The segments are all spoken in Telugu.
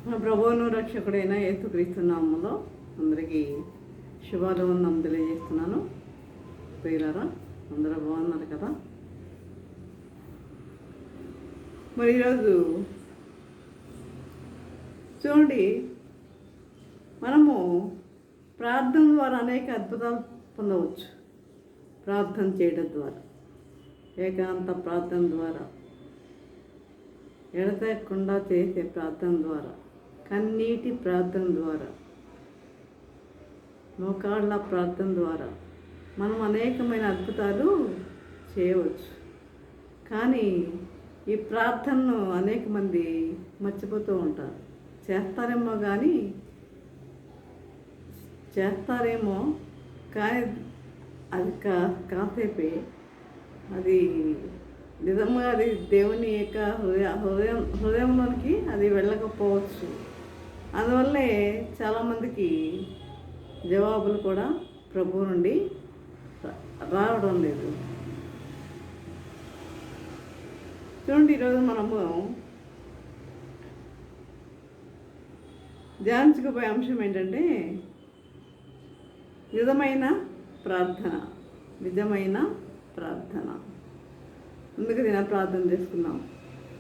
మన ప్రభువును రక్షకుడైన యేసుక్రీస్తు నామములో అందరికీ శుభాభివందనం తెలియజేస్తున్నాను. ప్రియులారా, అందరూ బాగున్నారు కదా? మరి ఈరోజు చూడండి, మనము ప్రార్థన ద్వారా అనేక అద్భుతాలు పొందవచ్చు. ప్రార్థన చేయడం ద్వారా, ఏకాంత ప్రార్థన ద్వారా, ఎడతెగకుండా చేసే ప్రార్థన ద్వారా, కన్నీటి ప్రార్థన ద్వారా, మోకాళ్ళ ప్రార్థన ద్వారా మనం అనేకమైన అద్భుతాలు చేయవచ్చు. కానీ ఈ ప్రార్థనను అనేక మంది మర్చిపోతూ ఉంటారు. చేస్తారేమో కానీ అది కాసేపే. అది నిజంగా అది దేవుని యొక్క హృదయంలోనికి అది వెళ్ళకపోవచ్చు. అందువల్లే చాలామందికి జవాబులు కూడా ప్రభువు నుండి రావడం లేదు. చూడండి, ఈరోజు మనము ధ్యానించుకుపోయే అంశం ఏంటంటే నిజమైన ప్రార్థన. ముందుకు నేను ప్రార్థన చేసుకున్నాం.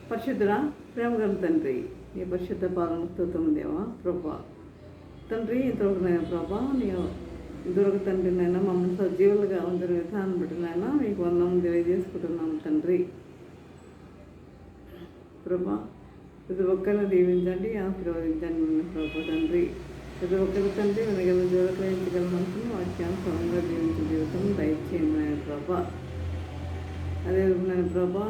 పరిశుద్ధుడా, ప్రేమగల తండ్రి, నీ పరిశుద్ధ పాలన స్తోత్రం దేవా. ప్రభా తండ్రి, ఇంతవరకు ప్రభా నీ దొరక తండ్రి నైనా మమ్మల్ని సజీవులుగా ఉంచిన విధానం బట్టి నైనా మీకు వందనం తెలియజేసుకుంటున్నాం తండ్రి. ప్రభా ప్రతి ఒక్కరిని దీవించండి, ఆశీర్వదించండి ప్రభా తండ్రి. ప్రతి ఒక్కరి తండ్రి వినగల జోడకరించగల మనసును వాక్యానుసారంగా జీవించే జీవితం దయచేయండి నాయన ప్రభా. అదే నేను ప్రభా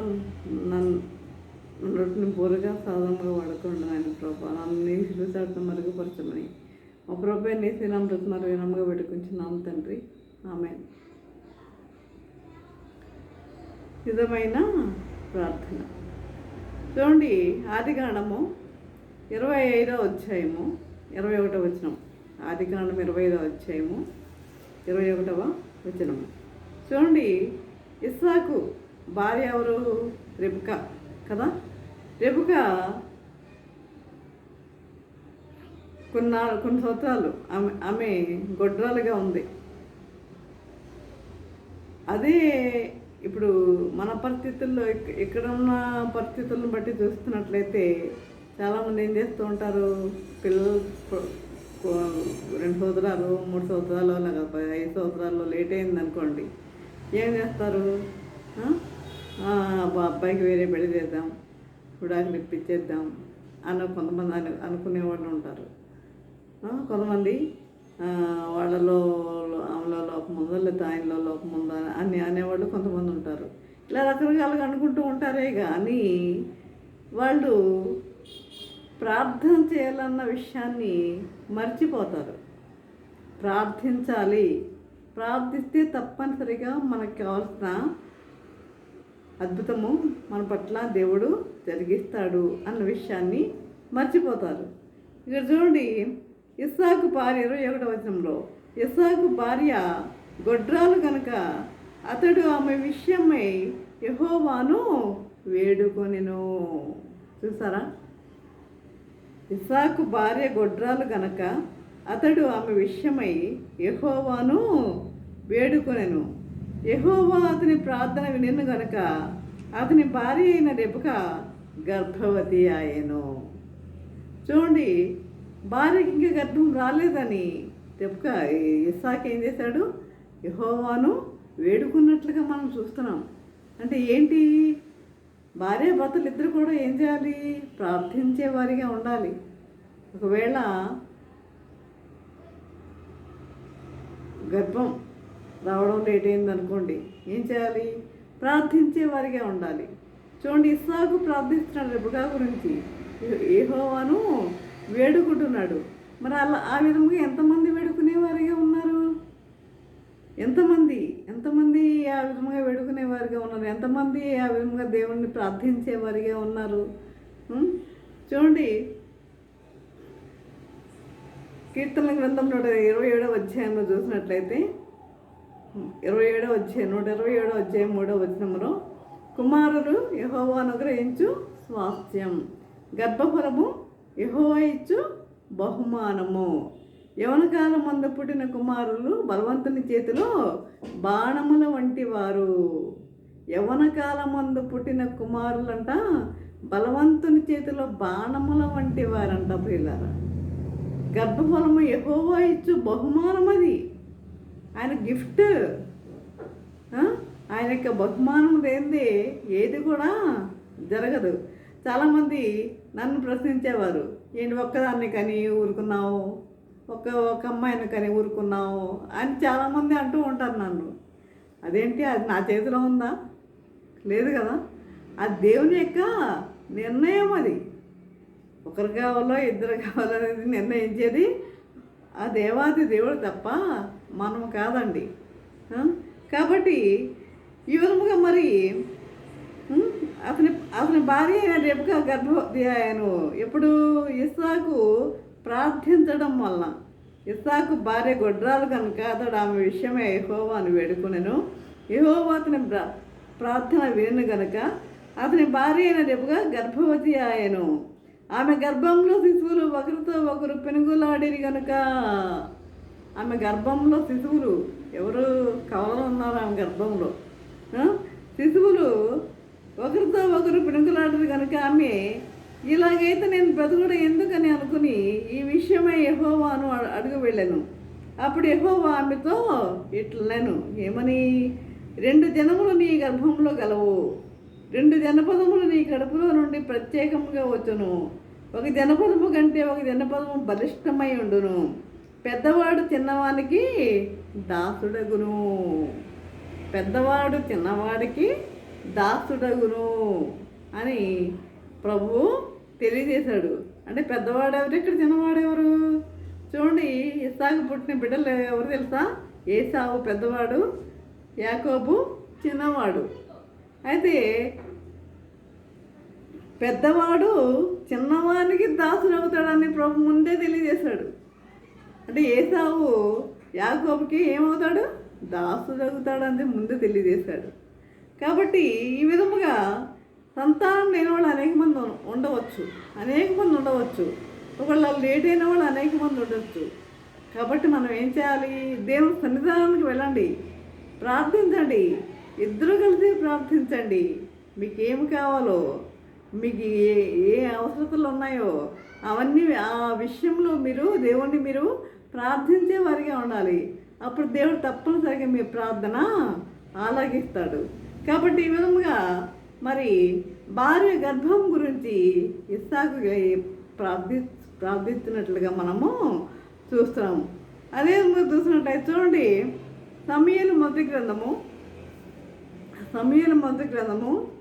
నన్ను పూరగా సాధనంగా వాడుకోండి ఆయన ప్రభా. నన్ను నీ శిలుసార్థం మరుగుపరచమని మా ప్రభా నీ శ్రీనామృతమరు వినమ్గా పెట్టుకుంటున్నాము తండ్రి. ఆమేన్. నిజమైన ప్రార్థన. చూడండి, ఆదికాండము 25వ అధ్యాయము 21వ వచనం. ఆదికాండం 25వ అధ్యాయము 21వ వచనము. చూడండి, ఇస్సాకు భార్య ఎవరు? రెబెకా కదా. రెబెకా కొన్ని సంవత్సరాలు ఆమె గొడ్రాలుగా ఉంది. అదే ఇప్పుడు మన పరిస్థితుల్లో ఇక్కడున్న పరిస్థితులను బట్టి చూస్తున్నట్లయితే చాలామంది ఏం చేస్తూ ఉంటారు, పిల్లలు 2 సంవత్సరాలు 3 సంవత్సరాలు లేకపోతే 5 సంవత్సరాల్లో లేట్ అయింది అనుకోండి, ఏం చేస్తారు? అబ్బాయికి వేరే పెళ్లి చేద్దాం, విడాకులు ఇప్పించేద్దాం కొంతమంది అనుకునే వాళ్ళు ఉంటారు. కొంతమంది వాళ్ళలో ఆమెలో లోపం ఉందో లేదా ఆయనలో లోపం ఉందా అని అనేవాళ్ళు కొంతమంది ఉంటారు. ఇలా రకరకాలుగా అనుకుంటూ ఉంటారే కానీ వాళ్ళు ప్రార్థన చేయాలన్న విషయాన్ని మర్చిపోతారు. ప్రార్థించాలి, ప్రార్థిస్తే తప్పనిసరిగా మనకు కావాల్సిన అద్భుతము మన పట్ల దేవుడు జరిగిస్తాడు అన్న విషయాన్ని మర్చిపోతారు. ఇక్కడ చూడండి, ఇస్సాకు భార్య 21వ వచనంలో, ఇస్సాకు భార్య గొడ్రాలు కనుక అతడు ఆమె విషయమై యెహోవాను వేడుకొనెను. చూసారా? ఇస్సాకు భార్య గొడ్రాలు కనుక అతడు ఆమె విషయమై యెహోవాను వేడుకొనెను. యెహోవా అతని ప్రార్థన వినెను గనుక అతని భార్య అయిన రెబెకా గర్భవతి ఆయెను. చూడండి, భార్యకి ఇంకా గర్భం రాలేదని రెబెకా ఇస్సాకు ఏం చేశాడు? యెహోవాను వేడుకున్నట్లుగా మనం చూస్తున్నాం. అంటే ఏంటి? భార్య భర్తలు ఇద్దరు కూడా ఏం చేయాలి? ప్రార్థించే వారిగా ఉండాలి. ఒకవేళ గర్భం రావడం లేట్ అయింది అనుకోండి, ఏం చేయాలి? ప్రార్థించే వారిగా ఉండాలి. చూడండి, ఇస్సాకు ప్రార్థిస్తున్నాడు రెబెకా గురించి, యెహోవాను వేడుకుంటున్నాడు. మరి ఆ విధంగా ఎంతమంది వేడుకునేవారిగా ఉన్నారు? ఎంతమంది ఆ విధంగా వేడుకునేవారిగా ఉన్నారు? ఎంతమంది ఆ విధంగా దేవుణ్ణి ప్రార్థించేవారిగా ఉన్నారు? చూడండి, కీర్తనల గ్రంథం 127వ అధ్యాయంలో చూసినట్లయితే 127వ అధ్యాయం 3వ వచనంలో, కుమారులు యెహోవా అనుగ్రహించు స్వాస్థ్యం, గర్భఫలము యెహోవా ఇచ్చు బహుమానము. యవనకాలం మందు పుట్టిన కుమారులు బలవంతుని చేతిలో బాణముల వంటి వారు. యవనకాలం మందు పుట్టిన కుమారులంట బలవంతుని చేతిలో బాణముల వంటి వారంట. ప్రియులారా, గర్భఫలము యెహోవా ఇచ్చు బహుమానం. అది ఆయన గిఫ్ట్. ఆయన యొక్క బహుమానం లేనిదే ఏది కూడా జరగదు. చాలామంది నన్ను ప్రశ్నించేవారు, ఏంటి ఒక్కదాన్ని కానీ ఊరుకున్నావు, ఒక అమ్మాయిని కానీ ఊరుకున్నావు అని చాలామంది అంటూ ఉంటారు నన్ను. అదేంటి, అది నా చేతిలో ఉందా? లేదు కదా. అది దేవుని యొక్క నిర్ణయం. అది ఒకరు కావాలో ఇద్దరు కావాలో అనేది నిర్ణయించేది ఆ దేవాది దేవుడు తప్ప మనం కాదండి. కాబట్టి ఈ విధముగా మరి అతని భార్య అయిన రెబెకా గర్భవతి అయ్యాను. ఎప్పుడు ఇస్సాకు ప్రార్థించడం వల్ల. ఇస్సాకు భార్య గొడ్రాలు కనుక అతడు ఆమె విషయమే యెహోవాను వేడుకునెను. యెహోవా అతని ప్రార్థన వినను గనుక అతని భార్య అయిన రెబెకా గర్భవతి అయ్యాను. ఆమె గర్భంలో శిశువులు ఒకరితో ఒకరు పెనుగులాడిరి కనుక. ఆమె గర్భంలో శిశువులు ఎవరు కవలలు ఉన్నారు? ఆమె గర్భంలో శిశువులు ఒకరితో ఒకరు పెనుగులాడిరి కనుక ఆమె ఇలాగైతే నేను బ్రతుకుడు ఎందుకని అనుకుని ఈ విషయమై యెహోవాను అడుగు వెళ్ళాను. అప్పుడు యెహోవా ఆమెతో ఇట్లనేను, ఏమని? 2 జనములు నీ గర్భంలో గలవు, 2 జనపదములు నీ కడుపులో నుండి ప్రత్యేకంగా వచ్చును. ఒక జనపదము కంటే ఒక జనపదము బలిష్టమై ఉండును. పెద్దవాడు చిన్నవానికి దాసుడగును. పెద్దవాడు చిన్నవాడికి దాసుడగును అని ప్రభువు తెలియజేశాడు. అంటే పెద్దవాడు ఎవరు, ఇక్కడ చిన్నవాడెవరు? చూడండి, ఇస్సాకు పుట్టిన బిడ్డలు ఎవరు తెలుసా? ఏసావు పెద్దవాడు, యాకోబు చిన్నవాడు. అయితే పెద్దవాడు చిన్నవానికి దాసుడు అవుతాడని ప్రభు ముందే తెలియజేశాడు. అంటే ఏసావు యాకోబుకి ఏమవుతాడు? దాసుడు అవుతాడని ముందే తెలియజేశాడు. కాబట్టి ఈ విధముగా సంతానం లేని వాళ్ళు అనేక మంది ఉండవచ్చు. ఒకళ్ళు లేట్ అయిన వాళ్ళు అనేక మంది ఉండవచ్చు. కాబట్టి మనం ఏం చేయాలి? దేవుని సన్నిధానానికి వెళ్ళండి, ప్రార్థించండి, ఇద్దరు కలిసి ప్రార్థించండి. మీకు ఏమి కావాలో, మీకు ఏ అవసరతలు ఉన్నాయో అవన్నీ ఆ విషయంలో దేవుణ్ణి మీరు ప్రార్థించే వారిగా ఉండాలి. అప్పుడు దేవుడు తప్పనిసరిగా మీ ప్రార్థన ఆలకిస్తాడు. కాబట్టి ఈ విధముగా మరి భార్య గర్భం గురించి ఇస్సాకు ప్రార్థిస్తున్నట్లుగా మనము చూస్తున్నాము. అదే చూసినట్లయితే చూడండి, సమూయేలు మొదటి గ్రంథము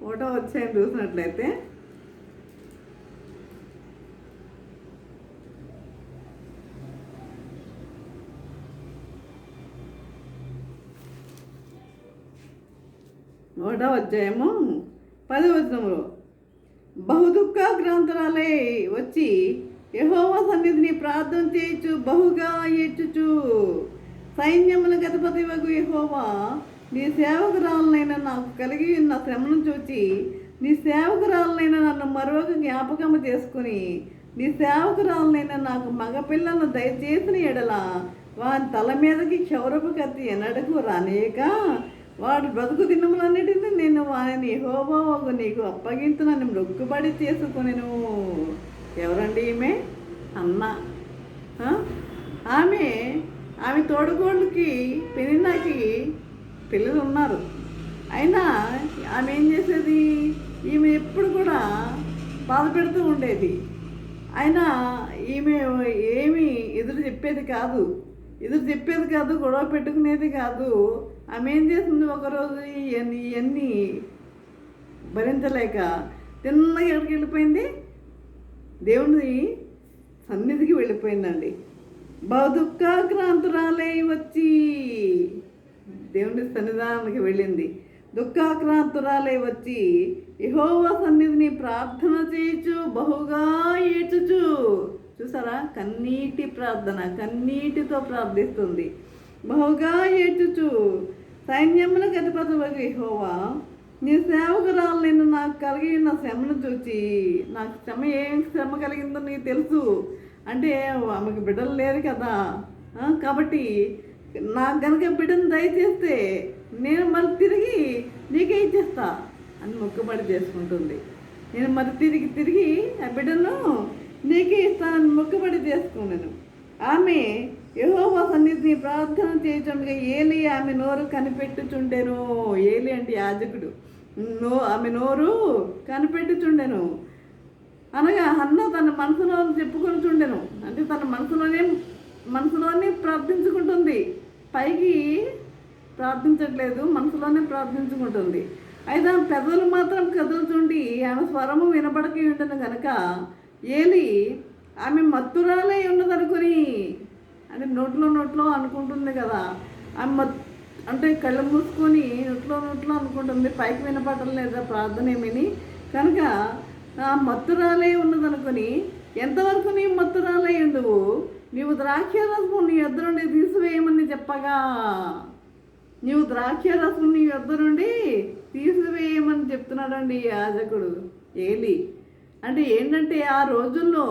1వ అధ్యాయం చూసినట్లయితే ఒకటో అధ్యాయము 10వ వచనములో, బహుదుఃఖాక్రాంతురాలై వచ్చి యెహోవా సన్నిధిని ప్రార్థన చేయొచ్చు, బహుగా ఏడ్చుచు, సైన్యములకు అధిపతివగు యెహోవా, నీ సేవకురాలనైనా నాకు కలిగి ఉన్న శ్రమను చూచి నీ సేవకురాలనైనా నన్ను మరొక జ్ఞాపకము చేసుకుని నీ సేవకురాలనైనా నాకు మగపిల్లను దయచేసిన ఎడల వాని తల మీదకి క్షౌరపు కత్తి ఎన్నడకు రానేయక వాడు బ్రతుకు దినములన్నిటినీ నేను వాని యెహోవా నీకు అప్పగించునని మొక్కుబడి చేసుకొనెను. ఎవరండి ఈమె? అన్న. ఆమె తోడుగోళ్ళకి పెనిన్నాకి పిల్లలు ఉన్నారు. అయినా ఆమె ఏం చేసేది? ఈమె ఎప్పుడు కూడా బాధ పెడుతూ ఉండేది. అయినా ఈమె ఏమీ ఎదురు చెప్పేది కాదు, గొడవ పెట్టుకునేది కాదు. ఆమె ఏం చేస్తుంది? ఒకరోజు ఇవన్నీ భరించలేక తిన్నగా ఎక్కడికి వెళ్ళిపోయింది? దేవుని సన్నిధికి వెళ్ళిపోయిందండి. దుఃఖాక్రాంతురాలై వచ్చి దేవుని సన్నిధానానికి వెళ్ళింది. దుఃఖాక్రాంతురాలై వచ్చి యెహోవా సన్నిధిని ప్రార్థన చేయొచ్చు, బహుగా ఏడ్చుచు. చూసారా? కన్నీటి ప్రార్థన, కన్నీటితో ప్రార్థిస్తుంది. బహుగా ఏడ్చుచు, సైన్యములకు అధిపతివగు యెహోవా, నీ సేవకురాలు నిన్ను నాకు కలిగిన శ్రమను చూచి, నాకు ఏం శ్రమ కలిగిందో నీకు తెలుసు. అంటే ఆమెకు బిడ్డలు లేరు కదా, కాబట్టి నాకు కనుక బిడ్డను దయచేస్తే నేను మళ్ళీ తిరిగి నీకే ఇచ్చేస్తా అని మొక్కుబడి చేసుకుంటుంది. నేను మరి తిరిగి ఆ బిడ్డను నీకే ఇస్తానని మొక్కుబడి చేసుకున్నాను. ఆమె యెహోవా సన్నిధిని ప్రార్థన చేయుచుండగా ఏలి ఆమె నోరు కనిపెట్టుచుండెను. ఏలి అంటే యాజకుడు. ఆమె నోరు కనిపెట్టుచుండెను అనగా హన్న తన మనసులో చెప్పుకొని చుండెను. అంటే తన మనసులోనే ప్రార్థించుకుంటుంది, పైకి ప్రార్థించట్లేదు, మనసులోనే ప్రార్థించుకుంటుంది. అయితే ఆమె పెదవులు మాత్రం కదులుచుండి ఆమె స్వరము వినబడక ఉండను కనుక ఏలి ఆమె మత్తురాలై ఉన్నదనుకుని, అంటే నోట్లో అనుకుంటుంది కదా, ఆమె అంటే కళ్ళు మూసుకొని నోట్లో అనుకుంటుంది, పైకి వినపడలేదా ప్రార్థన ఏమని కనుక ఆ మత్తురాలే ఉన్నదనుకొని, ఎంతవరకు నీ మత్తురాలై ఉండవు, నీవు ద్రాక్షరసము నీ యొద్ద నుండి తీసివేయమని చెప్పగా, నీవు ద్రాక్షరసము నీ యొద్ద నుండి తీసివేయమని చెప్తున్నాడండి యాజకుడు ఏలి. అంటే ఏంటంటే ఆ రోజుల్లో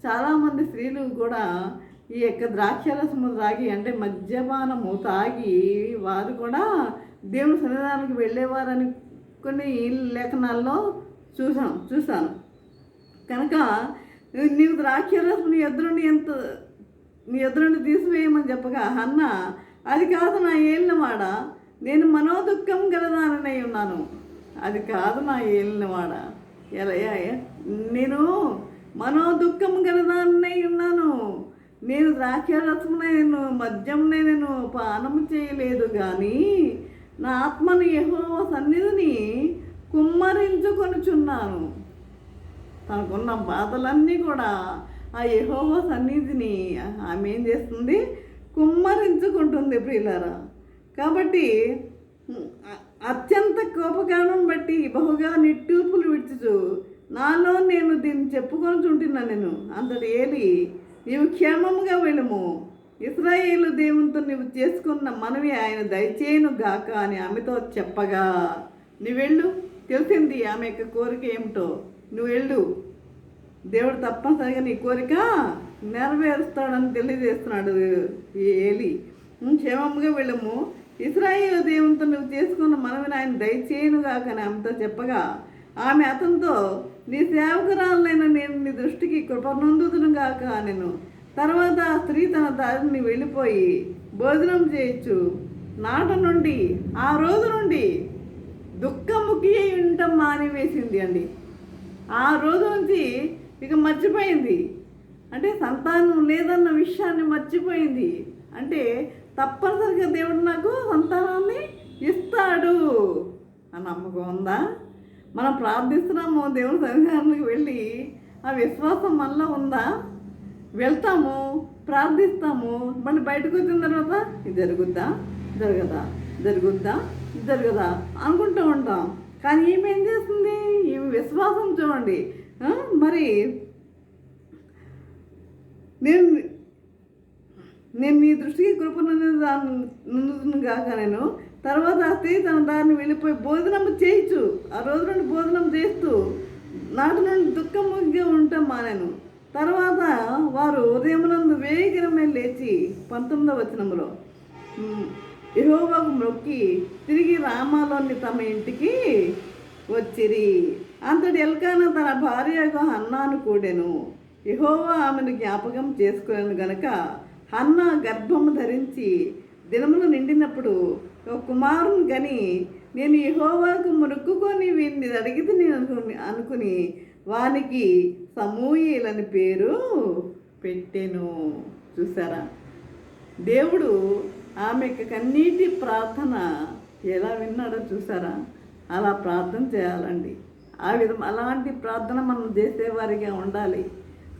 చాలామంది స్త్రీలు కూడా ఈ యొక్క ద్రాక్షరసము తాగి, అంటే మద్యపానము తాగి వారు కూడా దేవుని సన్నిధానానికి వెళ్ళేవారని కొన్ని లేఖనాల్లో చూశాను. కనుక నీవు ద్రాక్షరసం నీ ఎదురుండి తీసివేయమని చెప్పగా హన్న, అది కాదు నా ఏలినవాడ, నేను మనోదుఖం గలదానై ఉన్నాను. అది కాదు నా ఏలినవాడ, నేను మనోదుఖం గలదానై ఉన్నాను. నేను ద్రాక్షరసమునే మద్యంనే నేను పానము చేయలేదు, కానీ నా ఆత్మను యెహోవా సన్నిధిని కుమ్మరించుకొనుచున్నాను. తనకున్న బాధలన్నీ కూడా ఆ యెహోవా సన్నిధిని ఆమె ఏం చేస్తుంది, కుమ్మరించుకుంటుంది ప్రియులారా. కాబట్టి అత్యంత కోపకారణం బట్టి బహుగా నిట్టూర్పులు విడుచుచు నాలో నేను దీన్ని చెప్పుకొని చుంటున్నాను. నేను అంతటి ఏలి, నీవు క్షేమముగా వెళ్ళము, ఇశ్రాయేలు దేవునితో నీవు చేసుకున్న మనవి ఆయన దయచేయును గాక అని ఆమెతో చెప్పగా, నువ్వు వెళ్ళు, తెలిసింది ఆమె యొక్క కోరిక ఏమిటో, నువ్వు వెళ్ళు, దేవుడు తప్పనిసరిగా నీ కోరిక నెరవేరుస్తాడని తెలియజేస్తున్నాడు ఈ ఏలి. క్షేమంగా వెళ్ళము, ఇశ్రాయేలు దేవునితో నువ్వు చేసుకున్న మనవిని ఆయన దయచేయును గాక అని ఆమెతో చెప్పగా, ఆమె అతనితో, నీ సేవకురాలైన నేను నీ దృష్టికి కృపనొందుదును గాక నేను. తర్వాత ఆ స్త్రీ తన దారిని వెళ్ళిపోయి భోజనం చేయొచ్చు. నాట నుండి ఆ రోజు నుండి దుఃఖముఖి అయి ఉండటం మానివేసింది అండి. ఆ రోజు నుంచి ఇక మర్చిపోయింది, అంటే సంతానం లేదన్న విషయాన్ని మర్చిపోయింది. అంటే తప్పనిసరిగా దేవుడు నాకు సంతానాన్ని ఇస్తాడు ఆ నమ్మకం ఉందా? మనం ప్రార్థిస్తున్నాము, దేవుడి సన్నిధానానికి వెళ్ళి ఆ విశ్వాసం మనలో ఉందా? వెళ్తాము, ప్రార్థిస్తాము, మళ్ళీ బయటకు వచ్చిన తర్వాత ఇది జరుగుద్దా అనుకుంటూ ఉంటాం. కానీ ఈమె ఏం చేస్తుంది, ఈమె విశ్వాసం చూడండి. మరి నేను నీ దృష్టికి కృపను గాక నేను. తర్వాత ఆ స్త్రీ తన దారిని వెళ్ళిపోయి భోజనం చేయొచ్చు. ఆ రోజు నుండి భోజనం చేస్తూ నాటి నుండి దుఃఖముగా ఉంటాం మానేను. తర్వాత వారు ఉదయమునందు వేగిరమే లేచి 19వ వచనంలో యెహోవాకు మొక్కి తిరిగి రామాలోని తమ ఇంటికి వచ్చిరి. అంతటి ఎల్కానా తన భార్యకు హన్నాను కూడెను. యెహోవా ఆమెను జ్ఞాపకం చేసుకునేను గనక హన్న గర్భము ధరించి దినములు నిండినప్పుడు ఒక కుమారుని గని, నేను యెహోవాకు మొక్కుకొని వీడిని అడిగితే నేను అనుకుని వానికి సమూయేలు అని పేరు పెట్టెను. చూసారా, దేవుడు ఆమె కన్నీటి ప్రార్థన ఎలా విన్నాడో చూసారా? అలా ప్రార్థన చేయాలండి. అలాంటి ప్రార్థన మనం చేసేవారిగా ఉండాలి.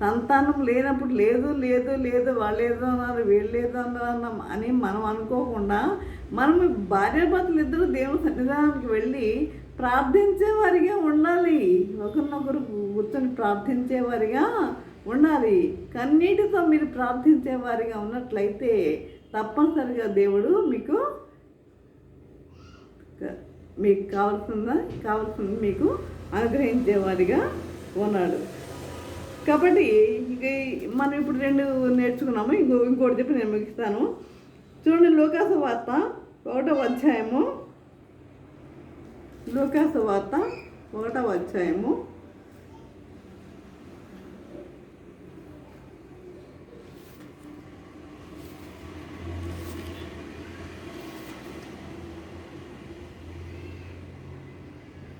సంతానం లేనప్పుడు లేదు వాళ్ళు ఏదో అన్నారు, వీళ్ళు ఏదో అన్నారు అని మనం అనుకోకుండా, మనం భార్యాభర్తలు ఇద్దరు దేవుని సన్నిధానానికి వెళ్ళి ప్రార్థించేవారిగా ఉండాలి. ఒకరినొకరు కూర్చొని ప్రార్థించేవారిగా ఉండాలి. కన్నీటితో మీరు ప్రార్థించేవారిగా ఉన్నట్లయితే తప్పనిసరిగా దేవుడు మీకు మీకు కావాల్సింది మీకు అనుగ్రహించేవాడిగా ఉన్నాడు. కాబట్టి ఇక మనం ఇప్పుడు 2 నేర్చుకున్నాము. ఇంకోటి చెప్పి నేను ముగిస్తాను. చూడండి, లూకాసు వార్త 1వ అధ్యాయము. లూకాసు వార్త 1వ అధ్యాయము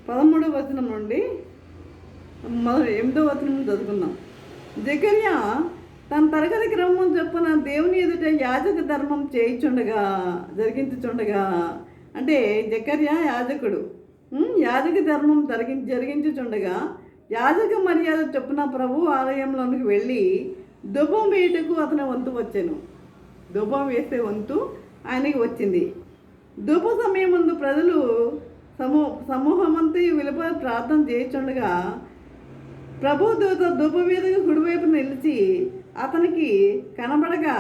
13వ వచనం నుండి 8వ వచనం చదువుకుందాం. జకర్యా తన తరగతి క్రమం చొప్పున దేవుని ఎదుట యాజక ధర్మం జరిగించుచుండగా, అంటే జకర్యా యాజకుడు యాజక ధర్మం జరిగించుచుండగా యాజక మర్యాద చొప్పున ప్రభు ఆలయంలోనికి వెళ్ళి ధూపం వేయటకు అతని వంతు వచ్చాను. ధూపం వేసే వంతు ఆయనకి వచ్చింది. ధూప సమయం ముందు ప్రజలు సమూహమంతా విలువ ప్రార్థన చేయుచుండగా ప్రభు దూత ధూపవేదిక కుడివైపు నిలిచి అతనికి కనబడగా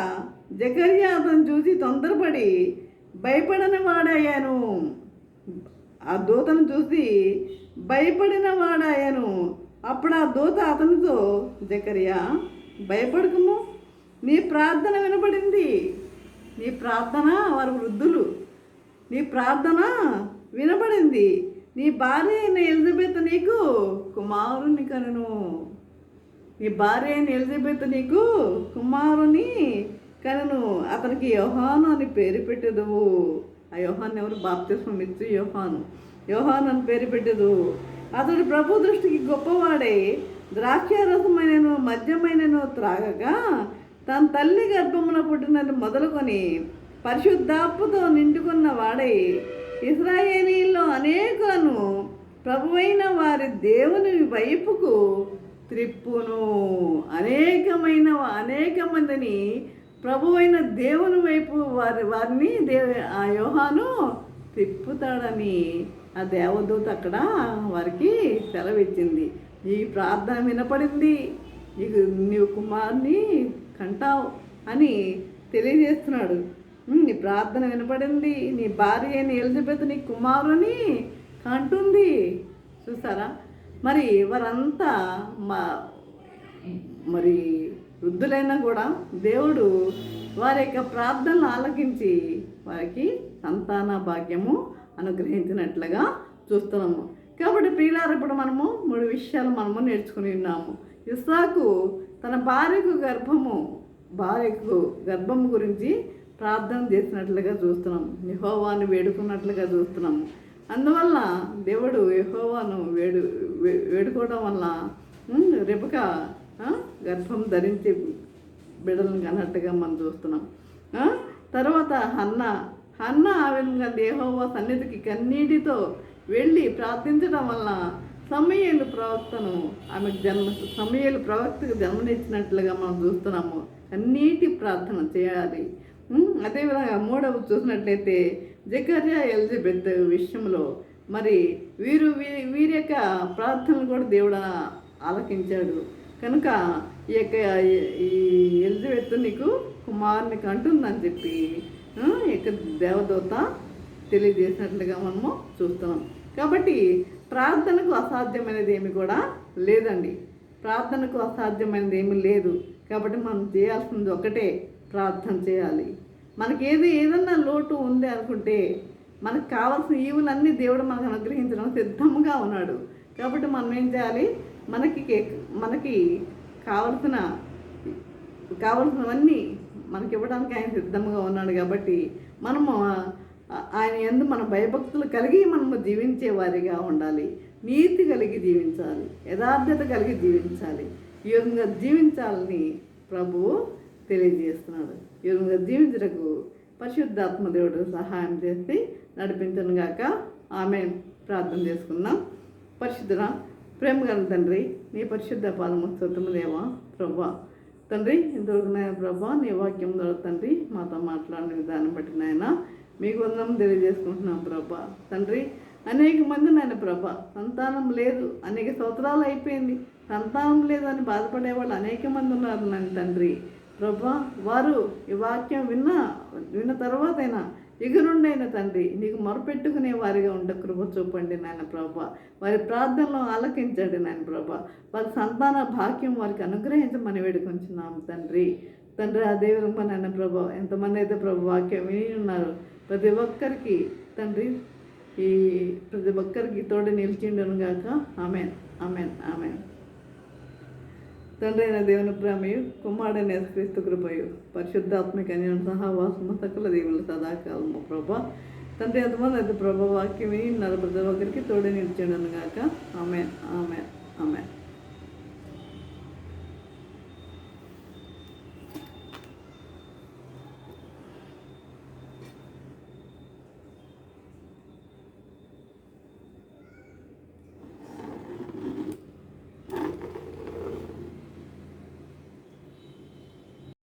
జకర్యా అతను చూసి తొందరపడి భయపడిన వాడయ్యాను. ఆ దూతను చూసి భయపడిన వాడయ్యాను. అప్పుడు ఆ దూత అతనితో, జకర్యా భయపడకము, నీ ప్రార్థన వినబడింది. నీ ప్రార్థన, వారు వృద్ధులు, నీ ప్రార్థన వినబడింది. నీ భార్య అయిన ఎలిజబెత్ నీకు కుమారుని కనును. నీ భార్య అయిన ఎలిజబెత్ నీకు కుమారుని కనును. అతనికి యోహాను అని పేరు పెట్టెదవు. ఆ యోహాను ఎవరు? బాప్తిస్మం ఇచ్చు యోహాను అని పేరు పెట్టెదు. అతడు ప్రభు దృష్టికి గొప్పవాడే ద్రాక్షారసమైనను మద్యమైనను త్రాగగా తన తల్లి గర్భమున పుట్టినది మొదలుకొని పరిశుద్ధాత్మతో నిండుకున్న వాడై ఇశ్రాయేలీల్లో అనేకులను ప్రభువైన వారి దేవుని వైపుకు త్రిప్పును. అనేక మందిని ప్రభువైన దేవుని వైపు వారిని ఆ యోహాను తిప్పుతాడని ఆ దేవదూత అక్కడ వారికి సెలవిచ్చింది. ఈ ప్రార్థన వినపడింది, నీవు కుమారుని కంటావు అని తెలియజేస్తున్నాడు. నీ ప్రార్థన వినపడింది, నీ భార్య అయిన ఎలిజబెత్ నీ కుమారుని కంటుంది. చూసారా? మరి వారంతా మరి వృద్ధులైనా కూడా దేవుడు వారి యొక్క ప్రార్థనలు ఆలకించి వారికి సంతాన భాగ్యము అనుగ్రహించినట్లుగా చూస్తున్నాము. కాబట్టి ప్రియులారా, ఇప్పుడు మనము 3 విషయాలు నేర్చుకుని ఉన్నాము. ఇస్సాకు తన భార్యకు గర్భము గురించి ప్రార్థన చేసినట్లుగా చూస్తున్నాము. యెహోవాను వేడుకున్నట్లుగా చూస్తున్నాము. అందువల్ల దేవుడు యెహోవాను వేడుకోవడం వల్ల రెబెకా గర్భం ధరించి బిడ్డలను కన్నట్టుగా మనం చూస్తున్నాం. తర్వాత హన్న ఆ విధంగా యెహోవా సన్నిధికి కన్నీటితో వెళ్ళి ప్రార్థించడం వల్ల సమూయేలు ప్రవక్తకు జన్మనిచ్చినట్లుగా మనం చూస్తున్నాము. కన్నీటి ప్రార్థన చేయాలి. అదేవిధంగా 3వ చూసినట్లయితే జకర్యా ఎలిజబెత్ విషయంలో మరి వీరి యొక్క ప్రార్థనలు కూడా దేవుడు ఆలకించాడు. కనుక ఈ ఎలిజబెత్ నీకు కుమారుని కంటుందని చెప్పి ఇక దేవదూత తెలియజేసినట్లుగా మనము చూస్తున్నాం. కాబట్టి ప్రార్థనకు అసాధ్యమైనది ఏమి కూడా లేదండి. ప్రార్థనకు అసాధ్యమైనది ఏమీ లేదు. కాబట్టి మనం చేయాల్సింది ఒకటే, ప్రార్థన చేయాలి. మనకి ఏదన్నా లోటు ఉంది అనుకుంటే మనకు కావాల్సిన ఈవులన్నీ దేవుడు మనకు అనుగ్రహించడం సిద్ధంగా ఉన్నాడు. కాబట్టి మనం ఏం చేయాలి? మనకి కావలసినవన్నీ మనకి ఇవ్వడానికి ఆయన సిద్ధంగా ఉన్నాడు. కాబట్టి మనము ఆయన యందు మన భయభక్తులు కలిగి మనము జీవించే వారిగా ఉండాలి. నీతి కలిగి జీవించాలి, యథార్థత కలిగి జీవించాలి. ఈ విధంగా జీవించాలని ప్రభువు తెలియజేస్తున్నాడు. ఈ విధంగా జీవించటకు పరిశుద్ధాత్మ దేవుడు సహాయం చేసి నడిపించను గాక. ఆమేన్. ప్రార్థన చేసుకుందాం. పరిశుద్ధుడా, ప్రేమగల తండ్రి, నీ పరిశుద్ధ పాదము స్తోత్రము దేవా. ప్రభా తండ్రి, ఇంతవరకు నాయన ప్రభా నీ వాక్యం ద్వారా తండ్రి మాతో మాట్లాడిన విధానం బట్టి నాయన మీకు వందనం తెలియజేసుకుంటున్నాం ప్రభా. తండ్రి, అనేక మంది నాయన ప్రభా సంతానం లేదు, అనేక సంవత్సరాలు అయిపోయింది, సంతానం లేదు అని బాధపడే వాళ్ళు అనేక మంది ఉన్నారు నాయన తండ్రి. ప్రభా, వారు ఈ వాక్యం విన్న తర్వాతైనా ఇక నుండైన తండ్రి నీకు మొరపెట్టుకునే వారిగా ఉండ కృప చూపండి నాయన ప్రభా. వారి ప్రార్థనలో ఆలకించండి నాయన ప్రభా. వారి సంతాన భాగ్యం వారికి అనుగ్రహించమని వేడుకొంచున్నాము తండ్రి. అదేవిధంగా నాయన ప్రభా, ఎంతమంది అయితే ప్రభు వాక్యం విని ఉన్నారు ప్రతి ఒక్కరికి తండ్రి ప్రతి ఒక్కరికి తోడు నిలిచిండును గాక. Amen, amen, amen. తండ్రి అయిన దేవుని ప్రేమయు, కుమారుడైన యేసుక్రీస్తు కృపయు, పరిశుద్ధాత్మిక అన్యోన్య సహవాసము సకల దేవుని సదాకాలము ప్రభా. తండ్రి ఎంతమంది అయితే ప్రభా వాక్యం విని ప్రతి ఒక్కరికి తోడు నిలిచిండును గాక. Amen, amen, amen.